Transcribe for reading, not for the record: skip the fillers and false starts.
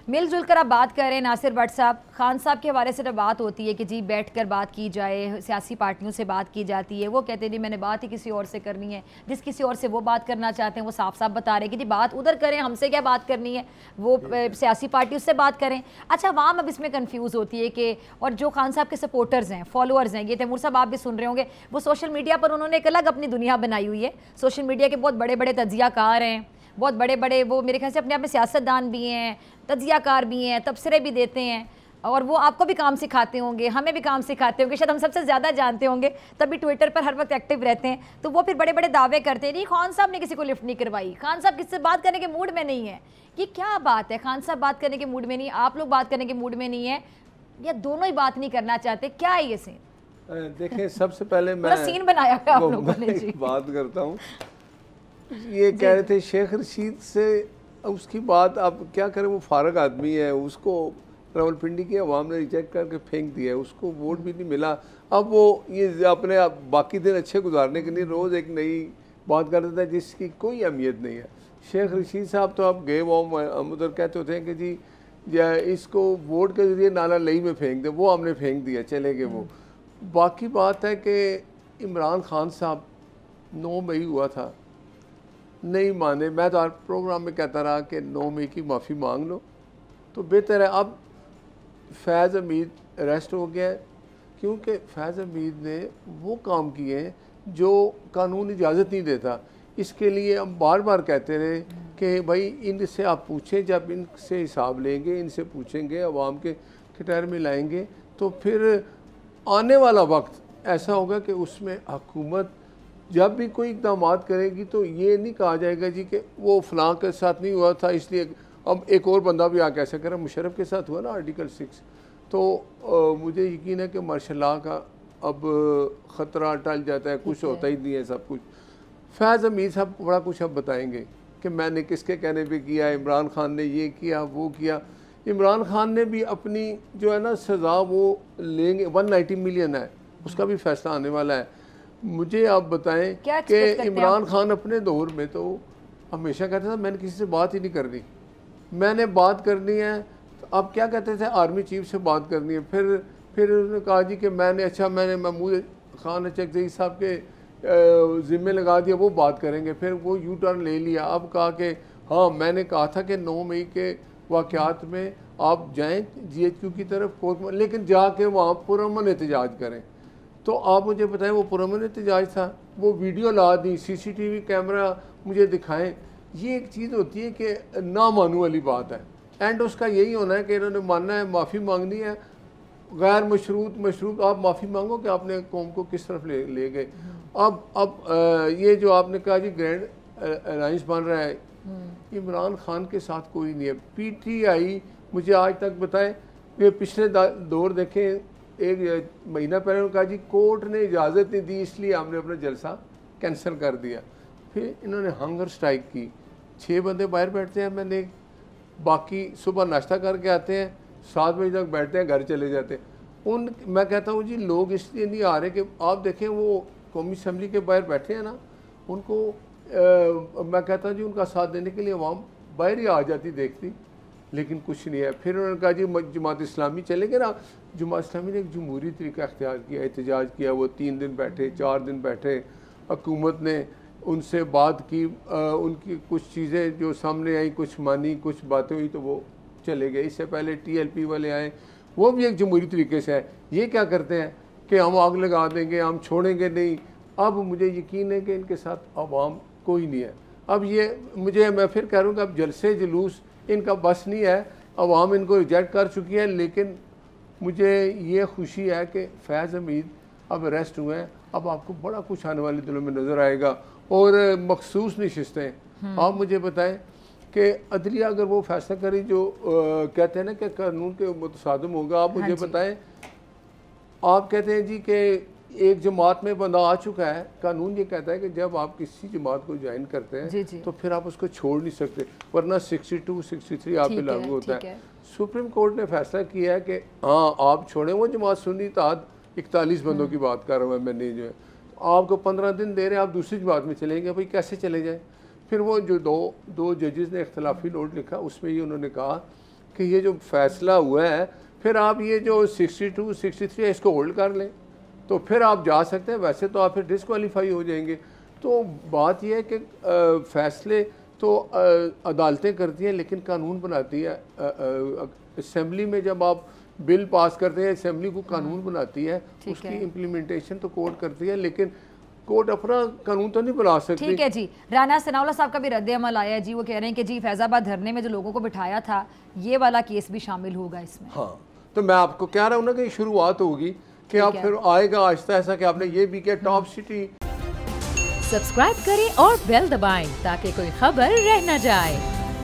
मिलजुल कर आप बात करें नासिर भट्ट साहब, खान साहब के हवाले से जब बात होती है कि जी बैठकर बात की जाए, सियासी पार्टियों से बात की जाती है, वो कहते हैं जी मैंने बात ही किसी और से करनी है, जिस किसी और से वो बात करना चाहते हैं वो साफ साफ बता रहे हैं कि जी बात उधर करें, हमसे क्या बात करनी है, वो सियासी पार्टी उससे बात करें। अच्छा, अवाम अब इसमें कन्फ्यूज़ होती है कि, और जो खान साहब के सपोर्टर्स हैं, फॉलोअर्स हैं, ये तैमूर साहब आप भी सुन रहे होंगे, वो सोशल मीडिया पर उन्होंने एक अलग अपनी दुनिया बनाई हुई है। सोशल मीडिया के बहुत बड़े बड़े तज्जियाकार हैं, बहुत बड़े बड़े, वो मेरे ख्याल से अपने आप में सियासतदान भी हैं, तज्जियाकार भी हैं, तबसरे भी देते हैं, और वो आपको भी काम सिखाते होंगे, हमें भी काम सिखाते होंगे, शायद हम सबसे ज़्यादा जानते होंगे, तभी ट्विटर पर हर वक्त एक्टिव रहते हैं। तो वो फिर बड़े बड़े दावे करते हैं, नहीं खान साहब ने किसी को लिफ्ट नहीं करवाई, खान साहब किससे बात करने के मूड में नहीं है। ये क्या बात है, खान साहब बात करने के मूड में नहीं, आप लोग बात करने के मूड में नहीं है, या दोनों ही बात नहीं करना चाहते, क्या है ये सीन? देखें, सबसे पहले मैं सीन बनाया है आप लोगों ने जी। बात करता हूँ। ये कह रहे थे शेख रशीद से, उसकी बात आप क्या करें, वो फारग आदमी है, उसको रावलपिंडी की अवाम ने रिजेक्ट करके फेंक दिया है, उसको वोट भी नहीं मिला। अब वो ये अपने बाकी दिन अच्छे गुजारने के लिए रोज़ एक नई बात कर देता है जिसकी कोई अहमियत नहीं है। शेख रशीद साहब तो आप गए, वो हम उधर कहते होते हैं कि जी इसको वोट के ज़रिए नाला लई में फेंक दे, वो हमने फेंक दिया, चले गए वो। बाकी बात है कि इमरान खान साहब 9 मई हुआ था, नहीं माने। मैं तो हर प्रोग्राम में कहता रहा कि 9 मई की माफ़ी मांग लो तो बेहतर है। अब फैज़ हमीद अरेस्ट हो गया है, क्योंकि फैज़ हमीद ने वो काम किए हैं जो कानून इजाज़त नहीं देता। इसके लिए हम बार बार कहते रहे कि भाई इनसे आप पूछें, जब इनसे हिसाब लेंगे, इनसे पूछेंगे, अवाम के खिटार में लाएंगे, तो फिर आने वाला वक्त ऐसा होगा कि उसमें हुकूमत जब भी कोई इक़दाम करेगी तो ये नहीं कहा जाएगा जी कि वो फ़लाँ के साथ नहीं हुआ था इसलिए अब एक और बंदा भी आके ऐसा करे। मुशर्रफ के साथ हुआ ना आर्टिकल 6, तो मुझे यकीन है कि मार्शल लॉ का अब ख़तरा टल जाता है, कुछ होता ही नहीं है सब कुछ। फैज़ हमीद साहब बड़ा कुछ अब बताएंगे कि मैंने किसके कहने पे किया, इमरान खान ने ये किया वो किया। इमरान खान ने भी अपनी जो है ना सज़ा वो लेंगे, 190 मिलियन है, उसका भी फैसला आने वाला है। मुझे आप बताएं कि इमरान खान अपने दौर में तो हमेशा कहता था मैंने किसी से बात ही नहीं करनी, मैंने बात करनी है तो अब क्या कहते थे, आर्मी चीफ से बात करनी है। फिर उसने कहा जी कि मैंने महमूद खान चकजई साहब के ज़िम्मे लगा दिया, वो बात करेंगे। फिर वो यू टर्न ले लिया, अब कहा कि हाँ मैंने कहा था कि 9 मई के वाक़यात में आप जाएँ GHQ की तरफ कोर्ट में, लेकिन जाके वहाँ पुरअमन एहतजाज करें। तो आप मुझे बताएं वो पुरअमन एहतजाज था, वो वीडियो ला दी, CCTV कैमरा मुझे दिखाएं। ये एक चीज़ होती है कि ना मानने वाली बात है। एंड उसका यही होना है कि इन्होंने मानना है, माफ़ी मांगनी है, गैर मशरूत आप माफ़ी मांगो कि आपने कौम को किस तरफ ले गए। अब ये जो आपने कहा जी ग्रैंड अलायंस बन रहा है, इमरान खान के साथ कोई नहीं है। PTI मुझे आज तक बताएं, ये पिछले दौर देखें, एक महीना पहले उन्होंने कहा जी कोर्ट ने इजाज़त नहीं दी इसलिए हमने अपना जलसा कैंसिल कर दिया। फिर इन्होंने हंगर स्ट्राइक की, 6 बंदे बाहर बैठते हैं, मैंने बाकी सुबह नाश्ता करके आते हैं, 7 बजे तक बैठते हैं, घर चले जाते हैं। मैं कहता हूँ जी लोग इसलिए नहीं आ रहे कि आप देखें वो कौमी असम्बली के बाहर बैठे हैं ना, उनको मैं कहता हूँ जी उनका साथ देने के लिए अवाम बाहर ही आ जाती देखती, लेकिन कुछ नहीं है। फिर उन्होंने कहा जी जमात इस्लामी चलेंगे ना, जमात इस्लामी ने एक जमहूरी तरीका अख्तियार किया, एहतजाज किया, वो 3 दिन बैठे, 4 दिन बैठे, हुकूमत ने उनसे बात की, उनकी कुछ चीज़ें जो सामने आई कुछ मानी, कुछ बातें हुई तो वो चले गए। इससे पहले TLP वाले आए, वो भी एक जमहूरी तरीके से है। ये क्या करते हैं कि हम आग लगा देंगे, हम छोड़ेंगे नहीं। अब मुझे यकीन है कि इनके साथ अवाम कोई नहीं है। अब ये मैं फिर कह रहा हूँ कि अब जलसे जुलूस इनका बस नहीं है, अवाम इनको रिजेक्ट कर चुकी है। लेकिन मुझे ये खुशी है कि फैज़ हमीद अब अरेस्ट हुए हैं, अब आपको बड़ा कुछ आने वाले दिनों में नज़र आएगा। और मखसूस नशिस्तें, आप मुझे बताएं कि अदलिया अगर वो फैसला करी जो कहते हैं ना कि कानून के मुतसादिम होगा, आप मुझे बताएं, आप कहते हैं जी कि एक जमात में बंदा आ चुका है, कानून ये कहता है कि जब आप किसी जमात को ज्वाइन करते हैं तो फिर आप उसको छोड़ नहीं सकते, वरना 62, 63 आप पे लागू होता है। सुप्रीम कोर्ट ने फैसला किया है कि हाँ आप छोड़ें वो जमात, सुन्नी इत्तेहाद 41 बंदों की बात कर रहा हूँ मैंने, जो है आपको 15 दिन दे रहे हैं, आप दूसरी जमात में चलेंगे, भाई कैसे चले जाएँ। फिर वो जो दो जजेस ने इख्तलाफी नोट लिखा, उसमें ये उन्होंने कहा कि ये जो फैसला हुआ है, फिर आप ये जो 62, 63 है इसको होल्ड कर लें, तो फिर आप जा सकते हैं, वैसे तो आप फिर डिसक्वालीफाई हो जाएंगे। तो बात यह है कि फैसले तो अदालतें करती हैं, लेकिन कानून बनाती है असेंबली में। जब आप बिल पास करते हैं, असेंबली को कानून बनाती है, उसकी इम्प्लीमेंटेशन तो कोर्ट करती है, लेकिन कोर्ट अपना कानून तो नहीं बना सकती। ठीक है जी। राना सनाउल्लाह साहब का भी रद्द अमल आया है जी, वो कह रहे हैं कि जी फैजाबाद धरने में जो लोगों को बिठाया था, ये वाला केस भी शामिल होगा इसमें। हाँ, तो मैं आपको कह रहा हूँ ना कि शुरुआत होगी कि आप फिर आएगा आहिस्ता ऐसा कि आपने ये भी किया। टॉप सिटी सब्सक्राइब करें और बेल दबाएं ताकि कोई खबर रह न जाए।